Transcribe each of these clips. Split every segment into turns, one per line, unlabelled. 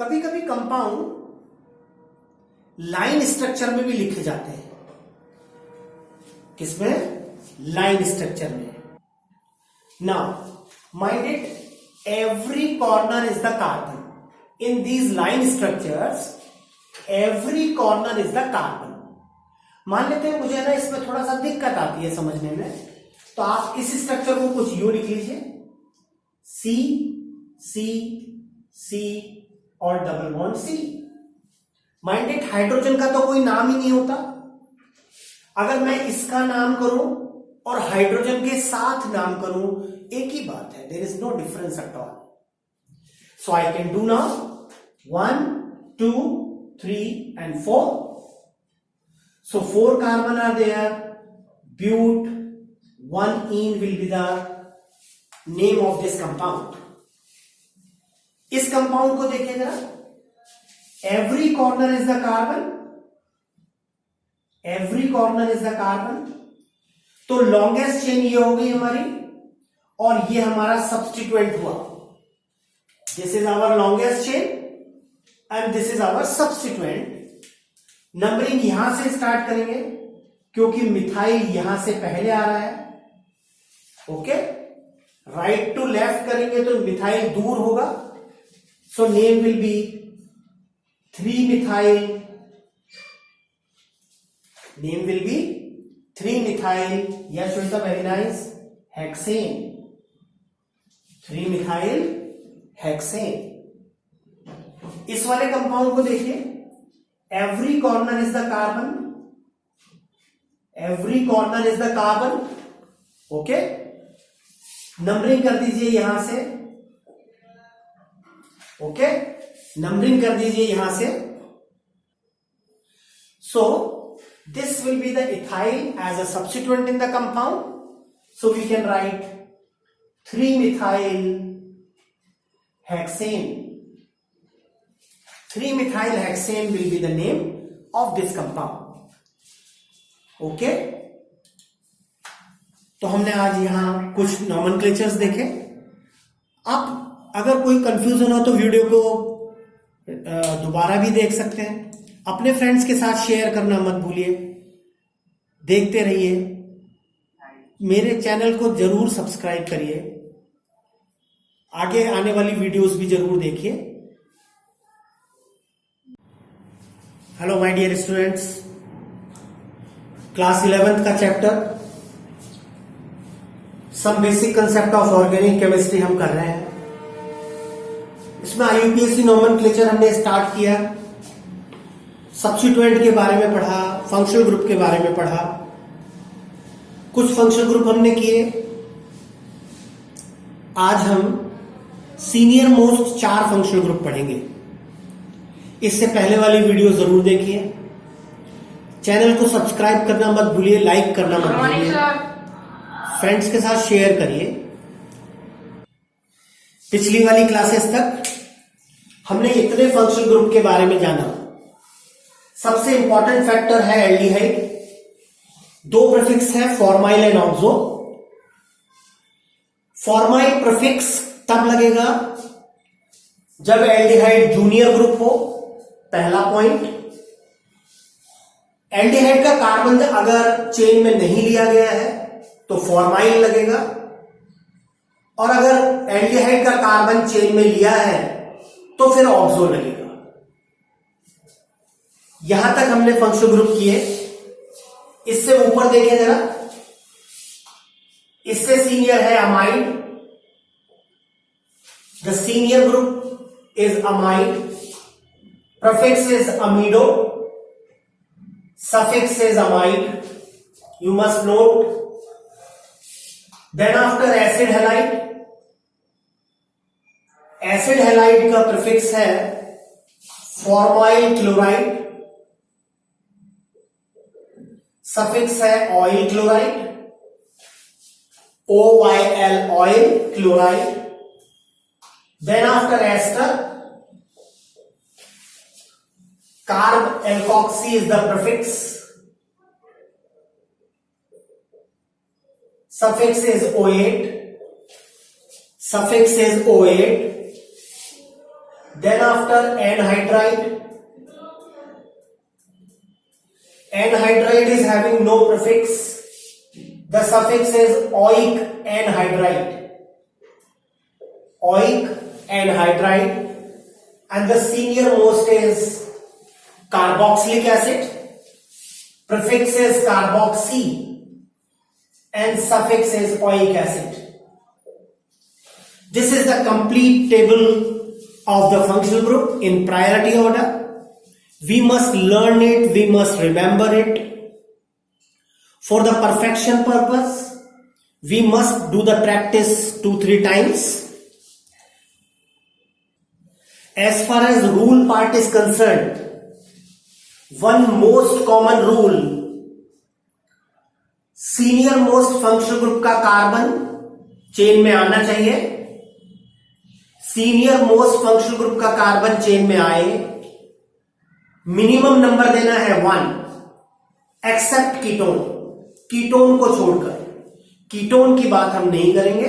कभी कभी compound line structure में भी लिखे जाते हैं। किसमें? लाइन स्ट्रक्चर में। Now mind it, every corner is the carbon in these line structures. Every corner is the carbon. मान लेते हैं मुझे ना इसमें थोड़ा सा दिक्कत आती है समझने में, तो आप इस स्ट्रक्चर को कुछ यूं लिख लीजिए, सी सी सी और double bond C. Minded, hydrogen का तो कोई नाम ही नहीं होता। अगर मैं इसका नाम करूं और हाइड्रोजन के साथ नाम करूं, एक ही बात है, there is no difference at all. So I can do now 1 2 3 and 4. So 4 carbon are there. But 1-ene will be the name of this compound. इस कंपाउंड को देखिए जरा, every corner is the carbon. Every corner is the carbon. तो longest chain ये हो गई हमारी, और ये हमारा सब्स्टिट्यूएंट हुआ। This is our longest chain and this is our substituent. Numbering यहां से स्टार्ट करेंगे क्योंकि मिथाइल यहां से पहले आ रहा है। ओके, राइट टू लेफ्ट करेंगे तो मिथाइल दूर होगा। So name will be 3-methyl। Name will be 3-methyl, या Shweta very nice, hexane. 3-methyl hexane. इस वाले कंपाउंड को देखिए, every corner is the carbon. Every corner is the carbon. Okay, numbering कर दीजिए यहां से। ओके, नंबरिंग कर दीजिए यहां से। So this will be the ethyl as a substituent in the compound. So we can write 3-methyl hexane. 3-methyl hexane will be the name of this compound. Okay? तो हमने आज यहां कुछ नॉमेनक्लेचर्स देखे। आप अगर कोई कंफ्यूजन हो तो वीडियो को दोबारा भी देख सकते हैं। अपने फ्रेंड्स के साथ शेयर करना मत भूलिए। देखते रहिए, मेरे चैनल को जरूर सब्सक्राइब करिए। आगे आने वाली वीडियोस भी जरूर देखिए। Hello my dear students, class 11th का chapter some basic concept of organic chemistry हम कर रहे हैं। इसमें आईयूपीएसी नॉमेनक्लेचर हमने स्टार्ट किया, सब्स्टिट्यूएंट के बारे में पढ़ा, फंक्शनल ग्रुप के बारे में पढ़ा। कुछ फंक्शनल ग्रुप हमने किए। आज हम सीनियर मोस्ट 4 फंक्शनल ग्रुप पढ़ेंगे। इससे पहले वाली वीडियो जरूर देखिए। चैनल को सब्सक्राइब करना मत भूलिए, लाइक करना मत भूलिए, फ्रेंड्स के साथ शेयर करिए। पिछली वाली क्लासेस तक हमने इतने फंक्शनल ग्रुप के बारे में जाना। सबसे इंपॉर्टेंट फैक्टर है एल्डिहाइड। 2 प्रीफिक्स है, formyl and oxo. Formyl prefix तब लगेगा जब एल्डिहाइड जूनियर ग्रुप हो, पहला पॉइंट। एल्डिहाइड का कार्बन अगर चेन में नहीं लिया गया है तो फॉर्माइल लगेगा, और अगर एल्डिहाइड का कार्बन चेन में लिया है तो फिर ऑक्सो लगेगा। यहां तक हमने फंक्शनल ग्रुप किए। इससे ऊपर देखें जरा, इससे सीनियर है amide. The senior group is amide. Prefix is amido, suffix is amide. You must note. Then after acid halide, acid halide का prefix है formyl chloride, suffix है oil chloride, OYL oil chloride. Then after ester, carb alkoxy is the prefix. Suffix is O8. Suffix is O8. Then after anhydride, anhydride is having no prefix. The suffix is oic anhydride. Oic anhydride. And the senior most is carboxylic acid. Prefix is carboxy and suffix is oic acid. This is the complete table of the functional group in priority order. We must learn it, we must remember it. For the perfection purpose, we must do the practice 2-3 times. As far as rule part is concerned, one most common rule, senior most functional group का carbon chain में आना चाहिए. Senior most functional group का carbon chain में आए, minimum number देना है 1 accept ketone. Ketone को छोड़कर, कीटोन की बात हम नहीं करेंगे.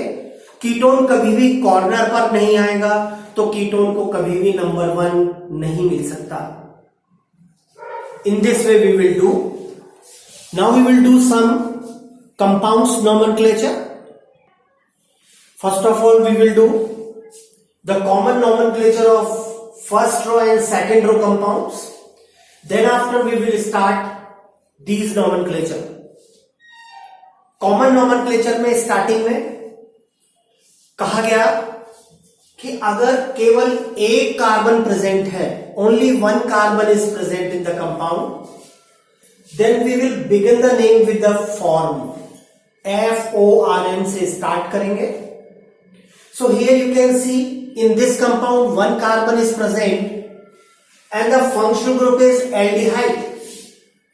कीटोन कभी भी कॉर्नर पर नहीं आएगा, तो कीटोन को कभी भी नंबर 1 नहीं मिल सकता. In this way we will do. Now we will do some compounds nomenclature. First of all we will do the common nomenclature of first row and second row compounds. Then after we will start these nomenclature. Common nomenclature में starting में कहा गया कि अगर केवल एक carbon present है, only one carbon is present in the compound, then we will begin the name with the form. FORM से start करेंगे. So here you can see in this compound one carbon is present and the functional group is aldehyde.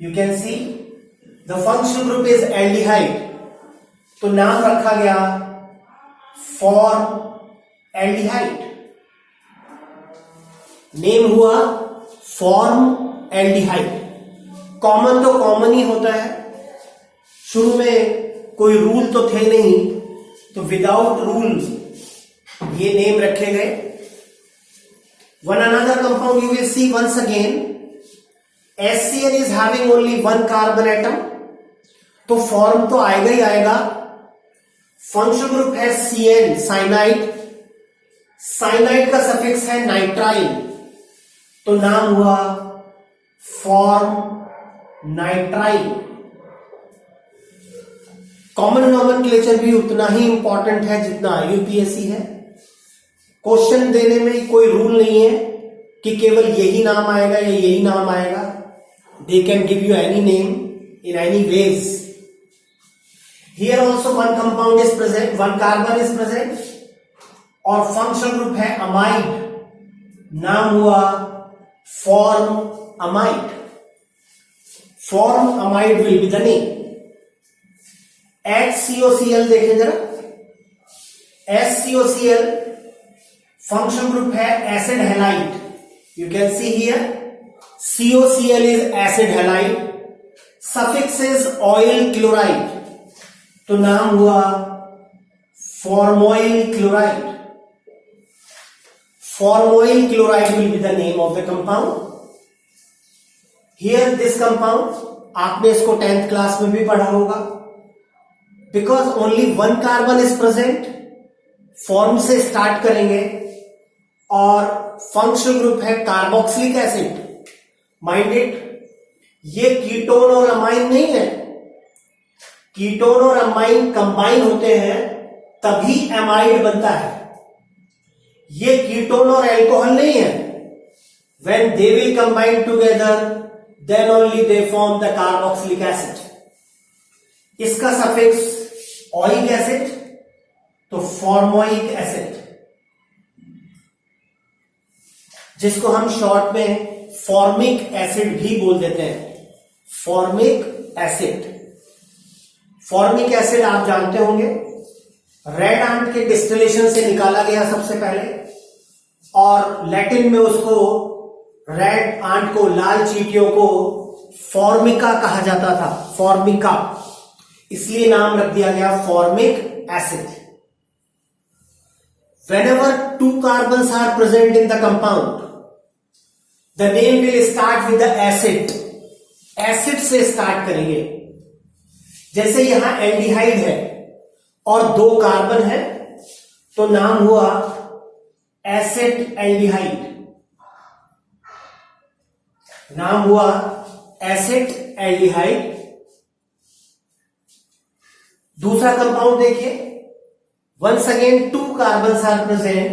You can see the functional group is aldehyde. तो नाम रखा गया form aldehyde. Name हुआ form aldehyde. Common तो common ही होता है. शुरू में कोई रूल तो थे नहीं, तो विदाउट रूल ये नेम रखे गए. One another compound you will see once again, HCl is having only 1 carbon atom, तो फॉर्म तो आएगा ही आएगा. फंक्शनल ग्रुप है Cn साइनाइड. साइनाइड का सफिक्स है नाइट्राइल, तो नाम हुआ फॉर्म नाइट्राइल. कॉमन नोमेनक्लेचर भी उतना ही इंपॉर्टेंट है जितना यूपीएससी है. क्वेश्चन देने में कोई रूल नहीं है कि केवल यही नाम आएगा या यही नाम आएगा. They can give you any name in any ways. Here also one compound is present, 1 carbon is present और फंक्शनल ग्रुप है अमाइड. नाम हुआ formamide. Formamide will be the name. HCOCl देखें जरा. HCOCl फंक्शनल ग्रुप है acid halide. You can see here COCl is acid halide. Suffix is oyl chloride, तो नाम हुआ formoyl chloride. Formoyl chloride will be the name of the compound. Here this compound आपने इसको 10th class में भी पढ़ा होगा. Because only 1 carbon is present, form से स्टार्ट करेंगे और फंक्शनल ग्रुप है कार्बोक्सिलिक एसिड. माइंड इट, ये कीटोन और अमाइन नहीं है. कीटोन और अमाइन कंबाइन होते हैं तभी एमाइड बनता है. ये कीटोन और एल्कोहल नहीं है. When they will combine together then only they form the carboxylic acid. इसका सफिक्स ओइक एसिड, तो फॉर्मोइक एसिड, जिसको हम शॉर्ट में फॉर्मिक एसिड भी बोल देते हैं. Formic acid. फॉर्मिक एसिड आप जानते होंगे रेड आंट के डिस्टिलेशन से निकाला गया सबसे पहले, और लैटिन में उसको रेड आंट को, लाल चींटियों को फॉर्मिका कहा जाता था. फॉर्मिका, इसलिए नाम रख दिया गया formic acid. whenever two carbons are present in the compound, the name will start with the acid. Acid से स्टार्ट करेंगे. जैसे यहां एल्डिहाइड है और 2 कार्बन है तो नाम हुआ एसिड एल्डिहाइड. नाम हुआ एसिड एल्डिहाइड. दूसरा कंपाउंड देखिए. Once again 2 carbons are present.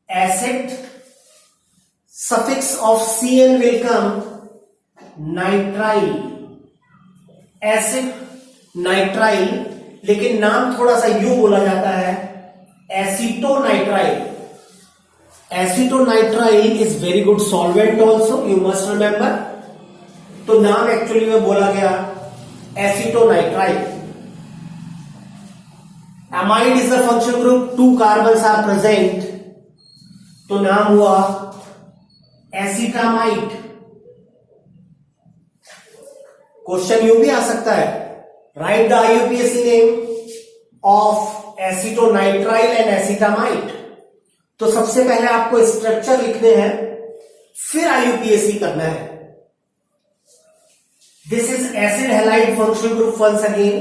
Acid, suffix of Cn will come nitrile. Acid nitrile, लेकिन नाम थोड़ा सा यू बोला जाता है acetonitrile. Acetonitrile is very good solvent also, you must remember. तो नाम एक्चुअली में बोला गया acetonitrile. Amide is the function group. 2 carbons are present तो नाम हुआ एसीटामाइड. क्वेश्चन यू भी आ सकता है, right the IUPAC name of acetonitrile and acetamide. तो सबसे पहले आपको स्ट्रक्चर लिखने हैं, फिर आईयूपीएसी करना है. This is acid halide functional group once again,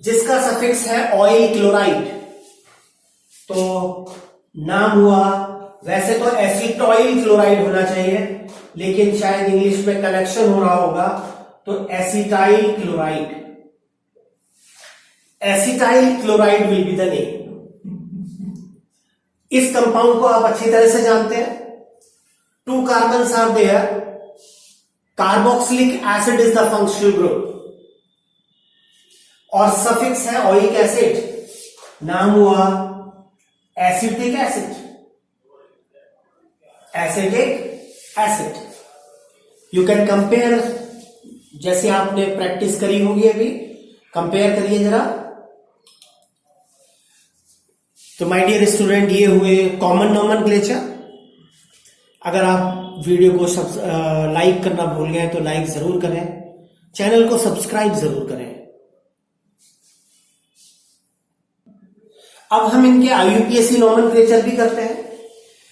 जिसका सफिक्स है ऑयल क्लोराइड. तो नाम हुआ, वैसे तो एसीटॉइल क्लोराइड होना चाहिए, लेकिन शायद इंग्लिश में कनेक्शन हो रहा होगा तो acetyl chloride. Acetyl chloride will be the name. इस कंपाउंड को आप अच्छी तरह से जानते हैं. 2 carbons are there. Carboxylic acid is the functional group और सफिक्स है ओइक एसिड. नाम हुआ acetic acid. Acetic acid. You can compare, जैसे आपने प्रैक्टिस करी होगी अभी, कंपेयर करिए जरा. तो माय डियर स्टूडेंट, ये हुए कॉमन नोमेनक्लेचर. अगर आप वीडियो को लाइक करना भूल गए तो लाइक जरूर करें, चैनल को सब्सक्राइब जरूर करें. अब हम इनके आईयूपीएसी नोमेनक्लेचर भी करते हैं,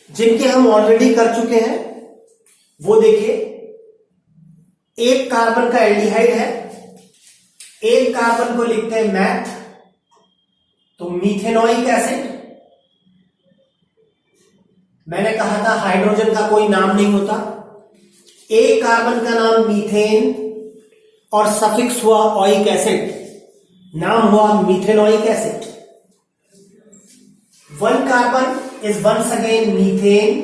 जिनके हम ऑलरेडी कर चुके हैं. वो देखिए, 1 कार्बन का एल्डिहाइड है. 1 कार्बन को लिखते हैं मैथ, तो मीथेनोइक एसिड. मैंने कहा था हाइड्रोजन का कोई नाम नहीं होता. 1 कार्बन का नाम मीथेन और सफिक्स हुआ ओइक एसिड, नाम हुआ methanoic acid. 1 carbon is once again methane.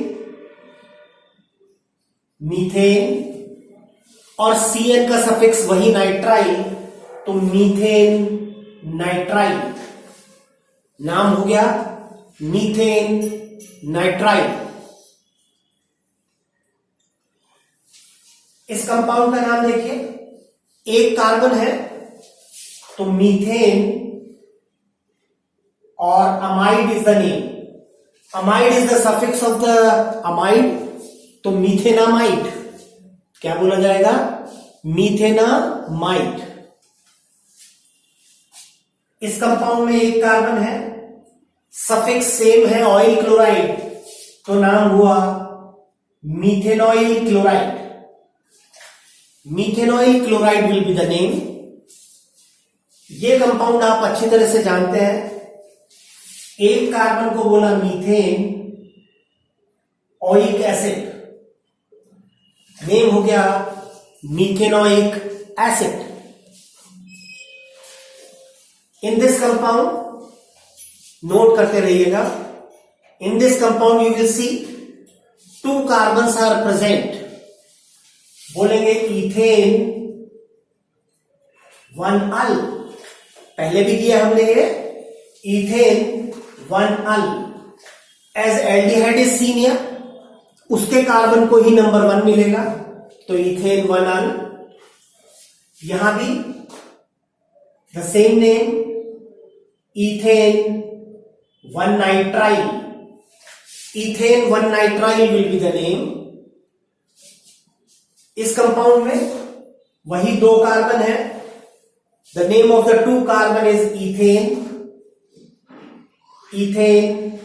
Methane और Cn का सफिक्स वही नाइट्राइल, तो मीथेन नाइट्राइल. नाम हो गया मीथेन नाइट्राइल. इस कंपाउंड का नाम देखिए. 1 कार्बन है तो मीथेन और amide is the name. Amide is the suffix of the amide, तो मीथेनामाइड. क्या बोला जाएगा? मीथेनामाइड. इस कंपाउंड में 1 कार्बन है, सफिक्स सेम है ऑयल क्लोराइड, तो नाम हुआ methanoyl chloride. Methanoyl chloride will be the name. ये कंपाउंड आप अच्छी तरह से जानते हैं. 1 कार्बन को बोला मीथेन, ओइक एसिड, नेम हो गया methanoic acid. In this compound, note करते रहिएगा, in this compound you will see 2 carbons are present. बोलेंगे इथेन 1 अल. पहले भी किया हमने ये, ethane 1 al. As aldehyde is senior, उसके कार्बन को ही नंबर 1 मिलेगा, तो इथेन 1 अल. यहां भी the same name, ethane 1 nitrile. Ethane 1 nitrile will be the name. इस कंपाउंड में वही 2 कार्बन है. The name of the 2 carbon is ethane. Ethane,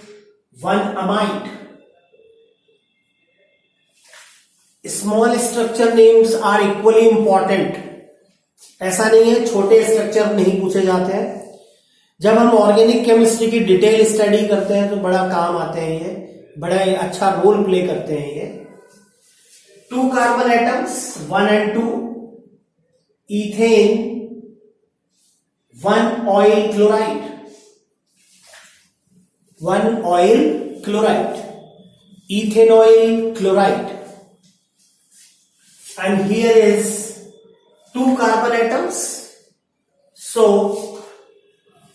1 amide. Small structure names are equally important. ऐसा नहीं है छोटे स्ट्रक्चर नहीं पूछे जाते हैं। जब हम ऑर्गेनिक केमिस्ट्री की डिटेल स्टडी करते हैं तो बड़ा काम आते हैं, ये बड़ा अच्छा रोल प्ले करते हैं ये। 2 carbon atoms 1 and 2, ethane, 1 oyl chloride, 1 oyl chloride, ethanoyl chloride. And here is 2 carbon atoms, so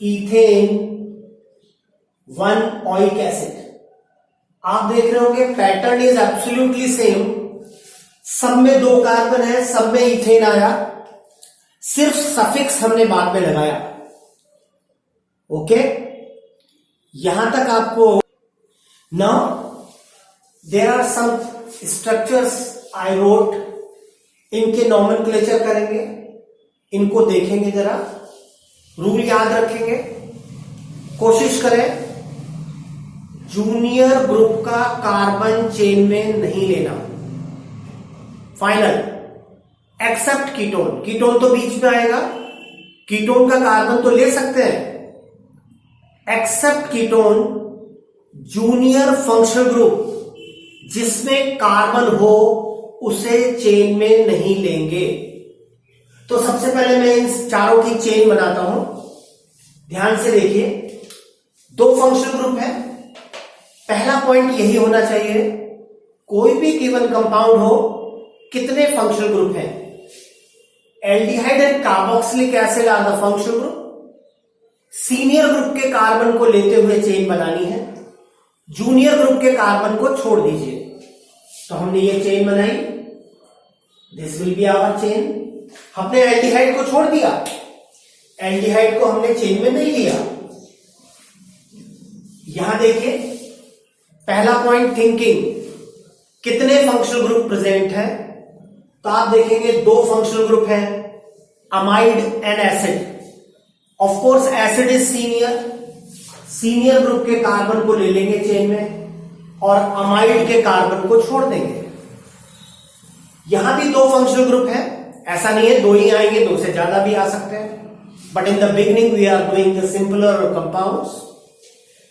ethane, 1 oic acid। आप देख रहे होंगे पैटर्न इज एब्सोल्युटली सेम, सब में 2 कार्बन है, सब में इथेन आया, सिर्फ सफिक्स हमने बाद में लगाया। ओके, यहां तक आपको। Now there are some structures I wrote, इनके नॉमेनक्लेचर करेंगे, इनको देखेंगे, जरा रूल याद रखेंगे। कोशिश करें जूनियर ग्रुप का कार्बन चेन में नहीं लेना। Final, accept ketone. कीटोन तो बीच में आएगा, कीटोन का कार्बन तो ले सकते हैं। Except ketone, junior functional group जिसमें कार्बन हो उसे चेन में नहीं लेंगे। तो सबसे पहले मैं इन चारों की चेन बनाता हूं, ध्यान से देखिए। 2 फंक्शनल ग्रुप है, पहला पॉइंट यही होना चाहिए, कोई भी गिवन कंपाउंड हो कितने फंक्शनल ग्रुप हैं। Aldehyde and carboxylic acid are the functional group. Senior group के कार्बन को लेते हुए चेन बनानी है, जूनियर ग्रुप के कार्बन को छोड़ दीजिए। तो हमने ये चेन बनाई, this will be our chain. हमने एल्डिहाइड को छोड़ दिया, एल्डिहाइड को हमने चेन में नहीं लिया। यहां देखिए, पहला पॉइंट थिंकिंग, कितने फंक्शनल ग्रुप प्रेजेंट है। तो आप देखेंगे 2 फंक्शनल ग्रुप हैं, amide and acid. Of course acid is senior, senior group के कार्बन को ले लेंगे चेन में और अमाइड के कार्बन को छोड़ देंगे। यहां भी 2 फंक्शनल ग्रुप हैं, ऐसा नहीं है 2 ही आएंगे, 2 से ज्यादा भी आ सकते हैं, but in the beginning we are doing the simpler compounds.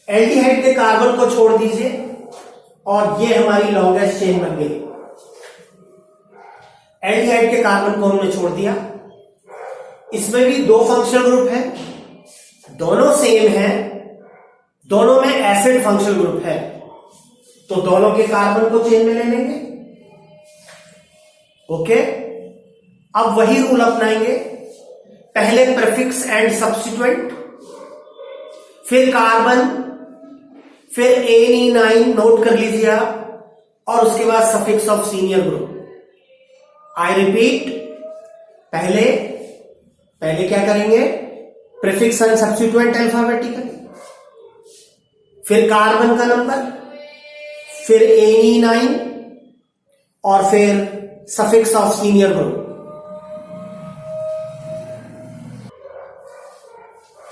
Aldehyde के कार्बन को छोड़ दीजिए और ये हमारी लॉन्गेस्ट चेन बन गई। एल्डिहाइड के कार्बन को हमने छोड़ दिया, इसमें भी 2 फंक्शनल ग्रुप हैं, दोनों सेम हैं, दोनों में एसिड फंक्शनल ग्रुप है, तो दोनों के कार्बन को चेन में ले लेंगे। ओके, अब वही रूल अपनाएंगे, पहले प्रीफिक्स एंड सब्स्टिट्यूएंट, फिर कार्बन, फिर Ane9 नोट कर लीजिए आप, और उसके बाद suffix of senior group. I repeat, पहले क्या करेंगे, प्रीफिक्स एंड सब्स्टिट्यूएंट अल्फाबेटिकली, फिर कार्बन का नंबर, फिर Ane9 और फिर suffix of senior group.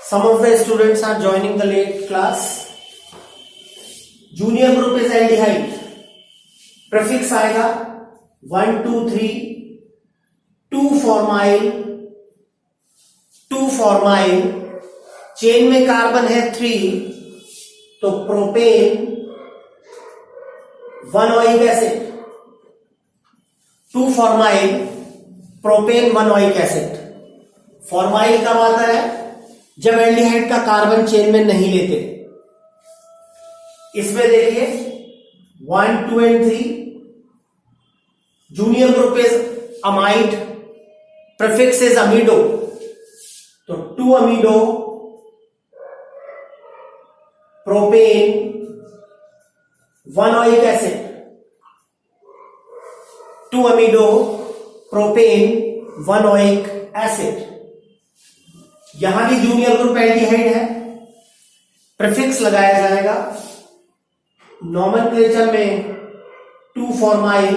Some of the students are joining the late class. Junior group is aldehyde. Prefix आएगा 1 2 3, 2 formyl, chain में कार्बन है 3, तो propane, 1 oic acid, 2 formyl, propane, 1 oic acid. Formyl कब आता है, जब एल्डिहाइड का कार्बन चेन में नहीं लेते। इसमें देखिए 1 2 and 3, junior group is amide, prefix is amido, तो 2 amido, propane, 1 oic acid, 2 amido, propane, 1 oic acid. यहां भी जूनियर ग्रुप एल्डिहाइड है, प्रीफिक्स लगाया जाएगा, नॉमेनक्लेचर में 2 formyl,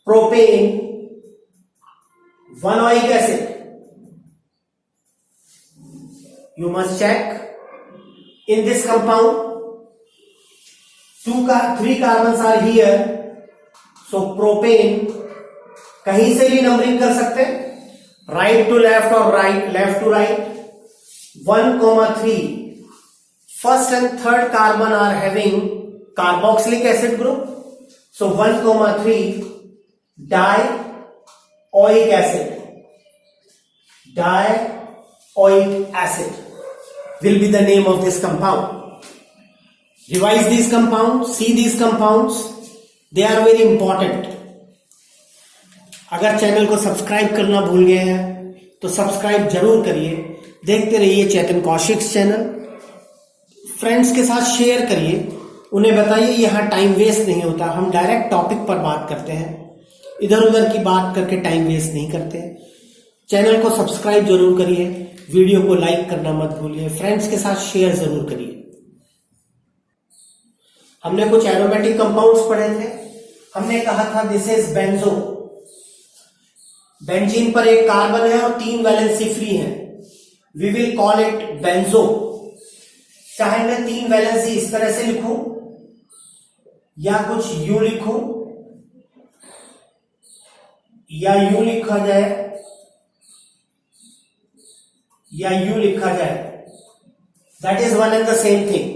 propane, 1 oic acid. You must check In this compound, 3 carbons are here. So propane, कहीं से भी नंबरिंग कर सकते हैं, राइट टू लेफ्ट और left to right. 1,3. First and third carbon are having carboxylic acid group. So 1,3 dioic acid. Dioic acid will be the name of this compound. Revise these compounds, see these compounds. They are very important. अगर channel को subscribe करना भूल गए हैं तो subscribe जरूर करिए. देखते रहिए चेतन कौशिक चैनल. फ्रेंड्स के साथ शेयर करिए, उन्हें बताइए यहाँ टाइम वेस्ट नहीं होता. हम डायरेक्ट टॉपिक पर बात करते हैं, इधर उधर की बात करके टाइम वेस्ट नहीं करते. चैनल को सब्सक्राइब जरूर करिए, वीडियो को लाइक करना मत भूलिए, फ्रेंड्स के साथ शेयर जरूर करिए. हमने कुछ एरोमेटिक कंपाउंड्स पढ़े थे. हमने कहा था दिस इज बेंजो. बेंजीन पर एक कार्बन है और 3 वैलेंसी फ्री है. We will call it benzo. चाहे मैं 3 वैलेंसी इस तरह से लिखूं या कुछ यू लिखूं या यू लिखा जाए या यू लिखा जाए, that is one and the same thing.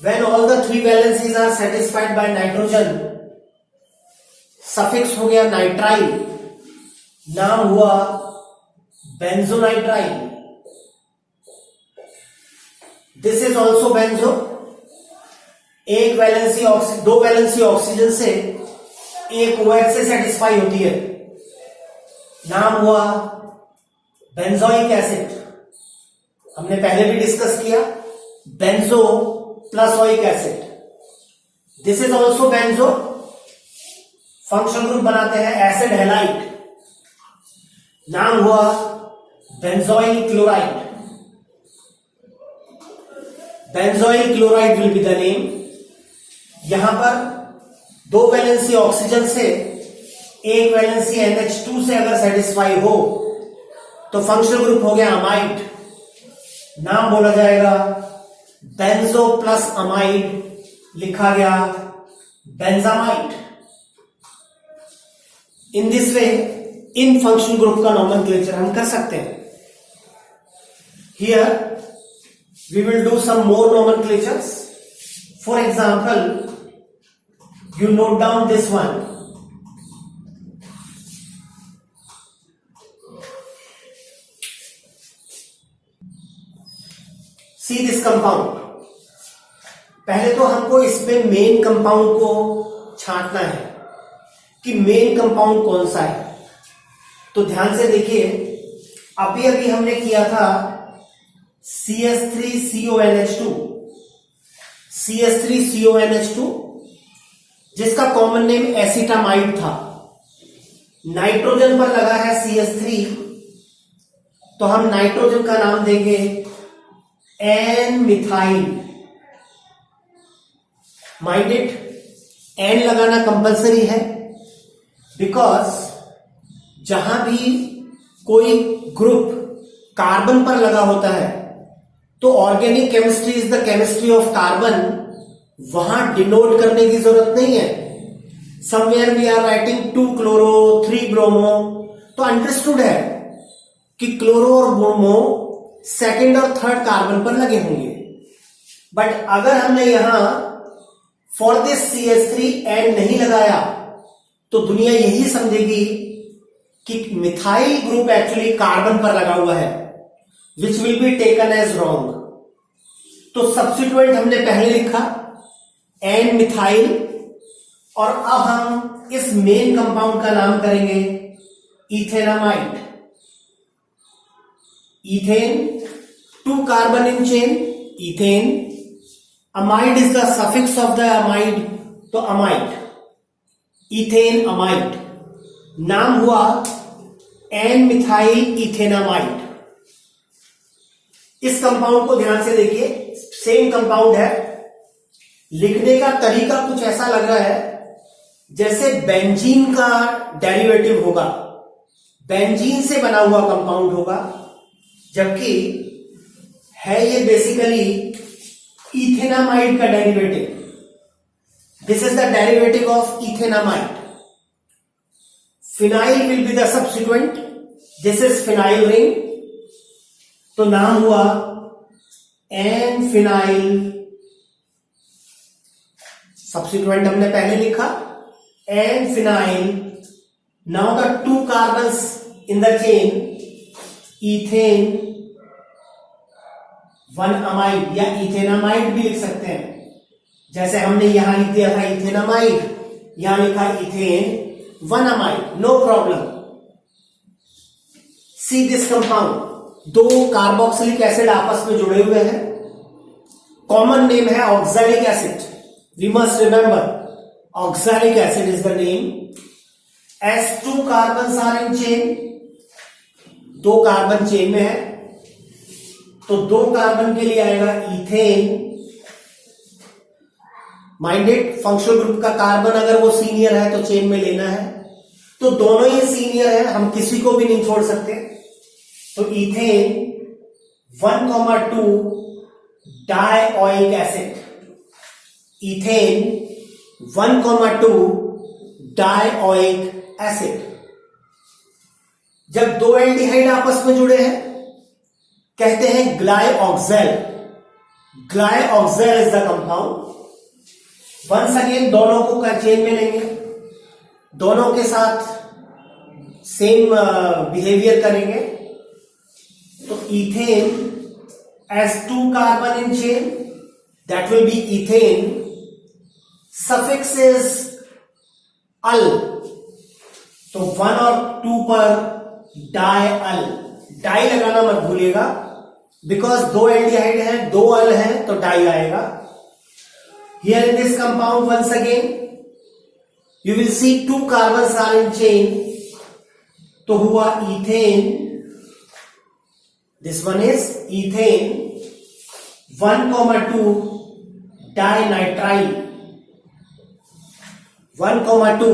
When all the 3 valencies are satisfied by nitrogen, suffix हो गया नाइट्राइल, नाम हुआ benzonitrile. This is also benzo. एक वैलेंसी ऑक्सीजन, 2 वैलेंसी ऑक्सीजन से एक OH से सेटिस्फाई होती है, नाम हुआ बेंजोइक एसिड. हमने पहले भी डिस्कस किया benzo plus oic acid. This is also benzo. Functional group बनाते हैं एसिड हैलाइड, नाम हुआ benzoyl chloride. Benzoyl chloride will be the name. यहां पर 2 वैलेंसी ऑक्सीजन से एक वैलेंसी NH2 से अगर सेटिस्फाई हो तो फंक्शनल ग्रुप हो गया अमाइड, नाम बोला जाएगा बेंजो प्लस अमाइड, लिखा गया benzamide. In this way in functional group का नोमेनक्लेचर हम कर सकते हैं. Here we will do some more nomenclatures. For example, you note down this one. See this compound. पहले तो हमको इसमें मेन कंपाउंड को छांटना है कि मेन कंपाउंड कौन सा है. तो ध्यान से देखिए, अभी हमने किया था CH3CONH2, CH3CONH2 जिसका कॉमन नेम एसिटामाइड था. नाइट्रोजन पर लगा है CH3, तो हम नाइट्रोजन का नाम देंगे N methyl. Mind it, N लगाना कंपलसरी है, बिकॉज जहां भी कोई ग्रुप कार्बन पर लगा होता है तो organic chemistry is the chemistry of carbon. वहां डिनोट करने की जरूरत नहीं है. Somewhere we are writing 2 chloro 3 bromo, तो अंडरस्टूड है कि क्लोरो और ब्रोमो सेकंड और थर्ड कार्बन पर लगे होंगे. बट अगर हमने यहां फॉर दिस CH3 एन नहीं लगाया तो दुनिया यही समझेगी कि मिथाइल ग्रुप एक्चुअली कार्बन पर लगा हुआ है, which will be taken as wrong. तो सब्स्टिट्यूएंट हमने पहले लिखा एन मिथाइल, और अब हम इस मेन कंपाउंड का नाम करेंगे ethanamide. Ethane, 2 carbon in chain, ethane. Amide is the suffix of the amide, तो अमाइड, इथेन अमाइड, नाम हुआ एन मिथाइल इथेनामाइड. इस कंपाउंड को ध्यान से देखिए, सेम कंपाउंड है. लिखने का तरीका कुछ ऐसा लग रहा है जैसे बेंजीन का डेरिवेटिव होगा, बेंजीन से बना हुआ कंपाउंड होगा, जबकि है ये बेसिकली इथेनामाइड का derivative. This is the derivative of ethanamide. Phenyl will be the subsequent. This is phenyl ring. तो नाम हुआ एन फिनाइल. सब्सिक्वेंट हमने पहले लिखा N phenyl. Now the two carbons in the chain ethane one amide या ethanamide भी लिख सकते हैं. जैसे हमने यहां लिख दिया था इथेनामाइड, यहां लिखा ethane one amide. No problem. See this compound. दो कार्बोक्सिलिक एसिड आपस में जुड़े हुए हैं. कॉमन नेम है oxalic acid. We must remember oxalic acid is the name. As two carbon are in chain. दो कार्बन चेन में है तो दो कार्बन के लिए आएगा इथेन. माइंडेड फंक्शनल ग्रुप का कार्बन अगर वो सीनियर है तो चेन में लेना है. तो दोनों ही सीनियर है, हम किसी को भी नहीं छोड़ सकते. तो ethane 1,2 dioic acid. Ethane 1,2 dioic acid. जब दो एल्डिहाइड आपस में जुड़े हैं कहते हैं glyoxal. Glyoxal is the compound. Once again दोनों को चेन में लेंगे, दोनों के साथ सेम बिहेवियर करेंगे. तो ethane as two carbon in chain, that will be ethane. Suffix is al. तो 1 और 2 पर डाई अल. डाई लगाना मत भूलिएगा बिकॉज दो एल्डिहाइड है, दो अल है तो डाई आएगा. Here in this compound once again you will see two carbons are in chain. तो हुआ ethane. This one is ethane 1,2 dinitrile. 1,2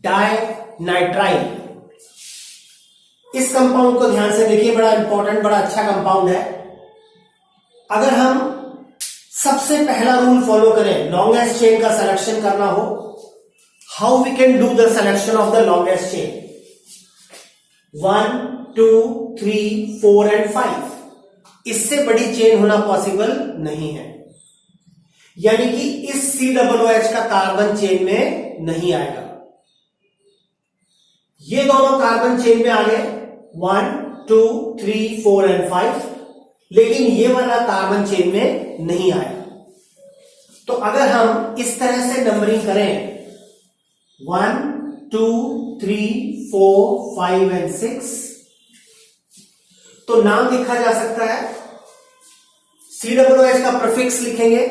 dinitrile. इस कंपाउंड को ध्यान से देखिए, बड़ा इंपॉर्टेंट, बड़ा अच्छा कंपाउंड है. अगर हम सबसे पहला रूल फॉलो करें, लॉन्गेस्ट चेन का सिलेक्शन करना हो, how we can do the selection of the longest chain. 1, 2, 3, 4 and 5. इससे बड़ी चेन होना पॉसिबल नहीं है. यानी कि इस COOH का कार्बन चेन में नहीं आएगा. ये दोनों कार्बन चेन में आ गए 1, 2, 3, 4 एंड 5. लेकिन ये वाला कार्बन चेन में नहीं आया. तो अगर हम इस तरह से नंबरिंग करें 1, 2, 3, 4, 5 एंड 6, तो नाम लिखा जा सकता है. COOH का प्रीफिक्स लिखेंगे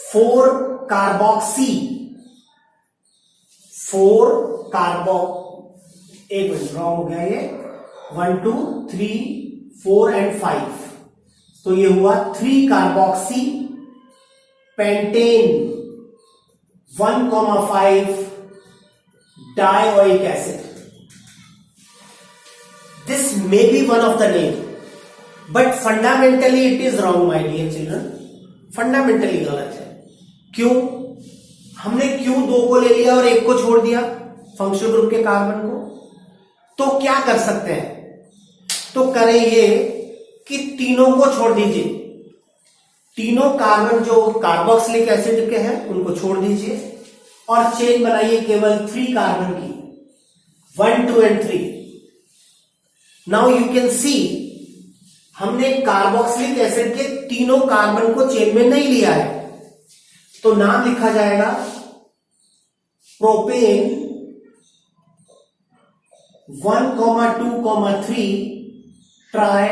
4 कार्बोक्सी. 4 कार्बो, एक मिनट रॉन्ग हो गया ये. 1, 2, 3, 4 एंड 5. तो ये हुआ 3 carboxy pentane 1,5 dioic acid. This may be one of the name but fundamentally it is wrong my dear children. Fundamentally गलत है. क्यों? हमने क्यों 2 को ले लिया और 1 को छोड़ दिया फंक्शनल ग्रुप के कार्बन को? तो क्या कर सकते हैं? तो करें ये कि तीनों को छोड़ दीजिए. तीनों कार्बन जो कार्बोक्सिलिक एसिड के हैं उनको छोड़ दीजिए और चेन बनाइए केवल 3 कार्बन की, 1, 2 एंड 3. नाउ यू कैन सी हमने कार्बोक्सिलिक एसिड के तीनों कार्बन को चेन में नहीं लिया है. तो नाम लिखा जाएगा प्रोपेन 1,2,3 ट्राई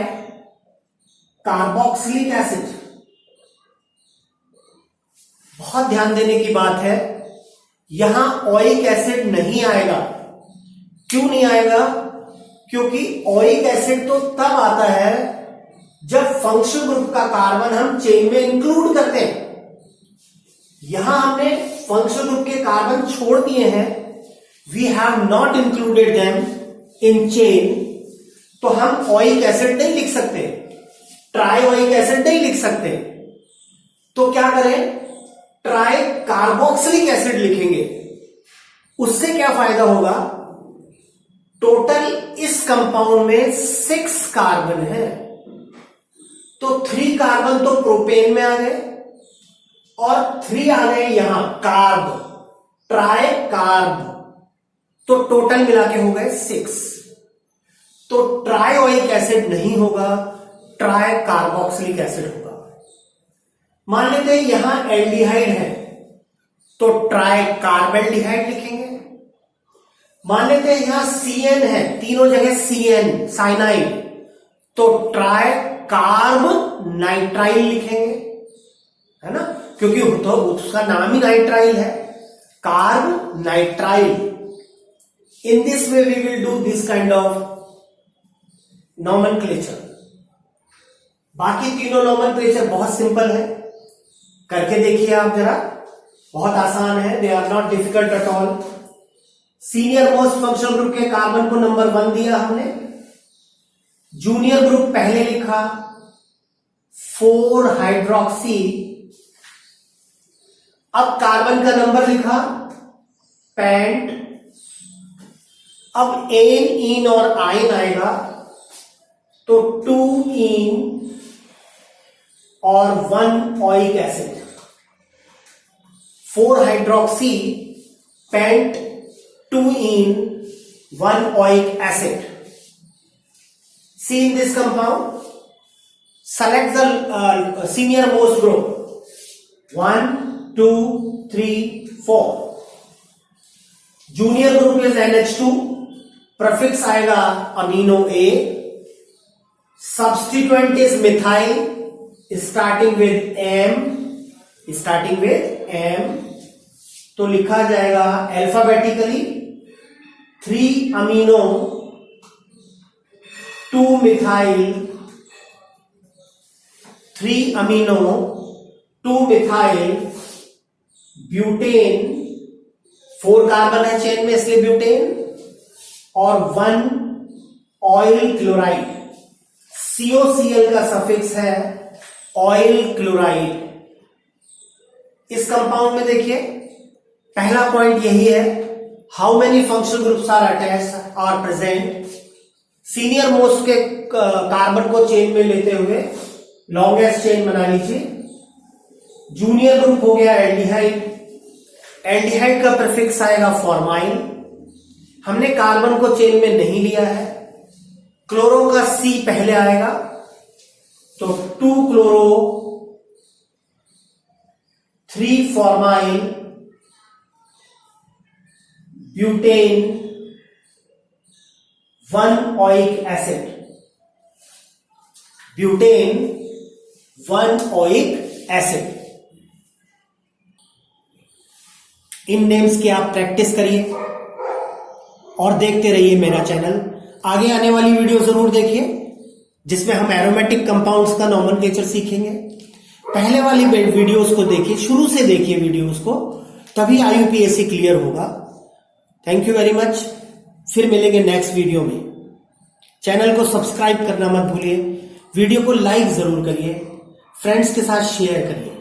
कार्बोक्सिलिक एसिड. बहुत ध्यान देने की बात है, यहां ओइक एसिड नहीं आएगा. क्यों नहीं आएगा? क्योंकि ओइक एसिड तो तब आता है जब फंक्शनल ग्रुप का कार्बन हम चेन में इंक्लूड करते हैं. यहां हमने फंक्शनल ग्रुप के कार्बन छोड़ दिए हैं, we have not included them in chain, तो हम ओइक एसिड नहीं लिख सकते. ट्राइओइक एसिड नहीं लिख सकते, तो क्या करें, ट्राई कार्बोक्सिलिक एसिड लिखेंगे। उससे क्या फायदा होगा, टोटल इस कंपाउंड में 6 कार्बन है, तो 3 कार्बन तो प्रोपेन में आ गए और 3 आ गए यहां कार्ब, ट्राई कार्ब, तो टोटल मिला के हो गए 6। तो ट्राइओइक एसिड नहीं होगा, ट्राई कार्बोक्सिलिक एसिड होगा। मान लेते हैं यहां एल्डिहाइड है, तो ट्राई कार्बेल्डिहाइड लिखेंगे। मान लेते हैं यहां CN है, तीनों जगह CN साइनाइड, तो ट्राई कार्ब नाइट्राइल लिखेंगे, है ना, क्योंकि तो उसका नाम ही नाइट्राइल है, carb nitrile. In this way we will do this kind of nomenclature. बाकी तीनों नॉमेनक्लेचर बहुत सिंपल है, करके देखिए आप जरा, बहुत आसान है, they are not difficult at all. Senior most functional group के कार्बन को नंबर 1 दिया हमने, जूनियर ग्रुप पहले लिखा 4 हाइड्रोक्सी, अब कार्बन का नंबर लिखा पेंट, अब एन, इन और आइन आएगा, तो 2 इन और 1 oic acid, 4 hydroxy paint 2 in 1 oic acid. See in this compound, select the senior most group 1, 2, 3, 4. Junior group is NH2, prefix आएगा amino A, substituent is methyl starting with M, तो लिखा जाएगा alphabetically 3 amino 2 methyl 3 amino 2 methyl butane, 4 carbon है chain में इसलिए butane, और 1 oyl chloride, COCl का suffix है ऑयल क्लोराइड। इस कंपाउंड में देखिए पहला पॉइंट यही है, how many functional groups are attached are present. Senior most के कार्बन को चेन में लेते हुए लॉन्गेस्ट चेन बना लीजिए। जूनियर ग्रुप हो गया एल्डिहाइड, एल्डिहाइड का प्रीफिक्स आएगा फॉर्माइल, हमने कार्बन को चेन में नहीं लिया है, क्लोरो का C पहले आएगा, तो 2 chloro 3 formyl butane 1 oic acid, butane 1 oic acid. इन नेम्स की आप प्रैक्टिस करिए और देखते रहिए मेरा चैनल। आगे आने वाली वीडियो जरूर देखिए जिसमें हम एरोमेटिक कंपाउंड्स का नॉमेनक्लेचर सीखेंगे। पहले वाली वीडियोस को देखिए, शुरू से देखिए वीडियोस को, तभी IUPAC क्लियर होगा। थैंक यू वेरी मच, फिर मिलेंगे नेक्स्ट वीडियो में। चैनल को सब्सक्राइब करना मत भूलिए, वीडियो को लाइक जरूर करिए, फ्रेंड्स के साथ शेयर करिए।